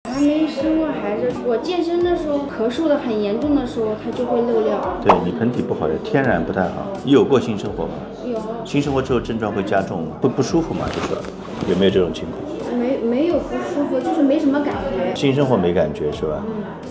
还没生过孩子，我健身的时候咳嗽的很严重的时候，它就会漏尿。对你盆底不好的，天然不太好。你有过性生活吗？有。性生活之后症状会加重吗？会不舒服吗？就说有没有这种情况？没有不舒服，就是没什么感觉。性生活没感觉是吧？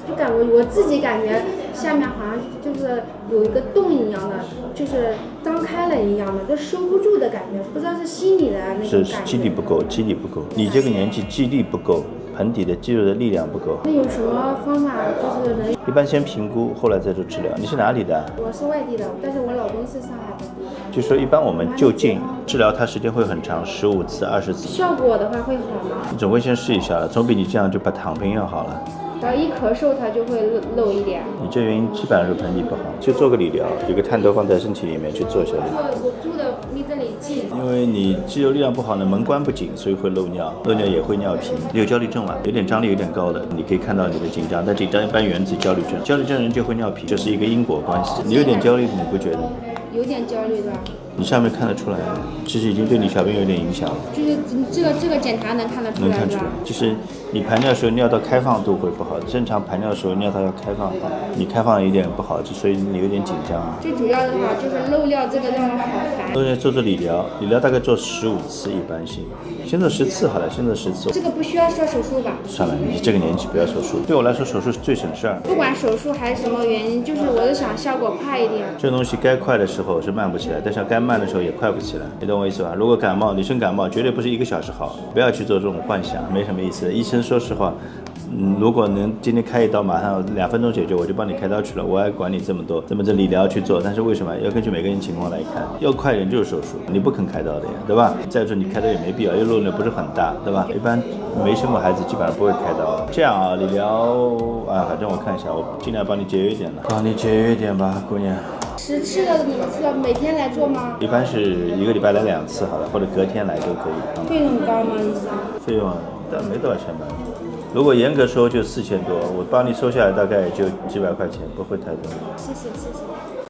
就感觉我自己感觉下面好像就是有一个洞一样的，就是张开了一样的，就收不住的感觉，不知道是心理的那种感觉。是肌力不够，肌力不够。你这个年纪肌力不够，盆底的肌肉的力量不够。那有什么方法就是能？一般先评估，后来再做治疗。你是哪里的？我是外地的，但是我老公是上海的。就说一般我们就近治疗，它时间会很长，15次、20次。效果的话会好吗？你总会先试一下了，总比你这样就把躺平要好了。然后一咳嗽它就会漏一点。你这原因基本上是盆底不好，就做个理疗，有个探头放在身体里面去做一下。我住的离这里近。因为你肌肉力量不好呢，门关不紧，所以会漏尿，漏尿也会尿频。你有焦虑症吗？有点张力有点高的，你可以看到你的紧张，但紧张一般源自焦虑症，焦虑症人就会尿频，这是一个因果关系。你有点焦虑，你不觉得？有点焦虑的。你上面看得出来，其实已经对你小便有点影响了。就是这个检查能看得出来。能看出来，就是你排尿的时候尿道开放度会不好，正常排尿的时候尿道要开放，你开放有点不好，所以你有点紧张。最主要的话就是漏尿，这个让我好烦。都在做理疗，理疗大概做15次一般性，先做10次好了，先做10次。这个不需要做手术吧？算了，你这个年纪不要手术，对我来说手术是最省事儿。不管手术还是什么原因，就是我是想效果快一点。这东西该快的时候是慢不起来，但是该慢的时候也快不起来，你懂我意思吧？如果感冒，女生感冒绝对不是1个小时好，不要去做这种幻想，没什么意思的。医生说实话，如果能今天开一刀，马上2分钟解决，我就帮你开刀去了，我还管你这么多，这么理疗去做。但是为什么要根据每个人情况来看？要快人就是手术，你不肯开刀的呀，对吧？再说你开刀也没必要，因为漏尿不是很大，对吧？一般没生过孩子基本上不会开刀。这样啊，理疗啊，反正我看一下，我尽量帮你节约一点了，帮你节约一点吧，姑娘。10次的你是要每天来做吗？一般是1个礼拜来2次好了，或者隔天来都可以。费用高吗，医生？费用但没多少钱吧。如果严格收就4000多，我帮你收下来大概也就几百块钱，不会太多。谢谢。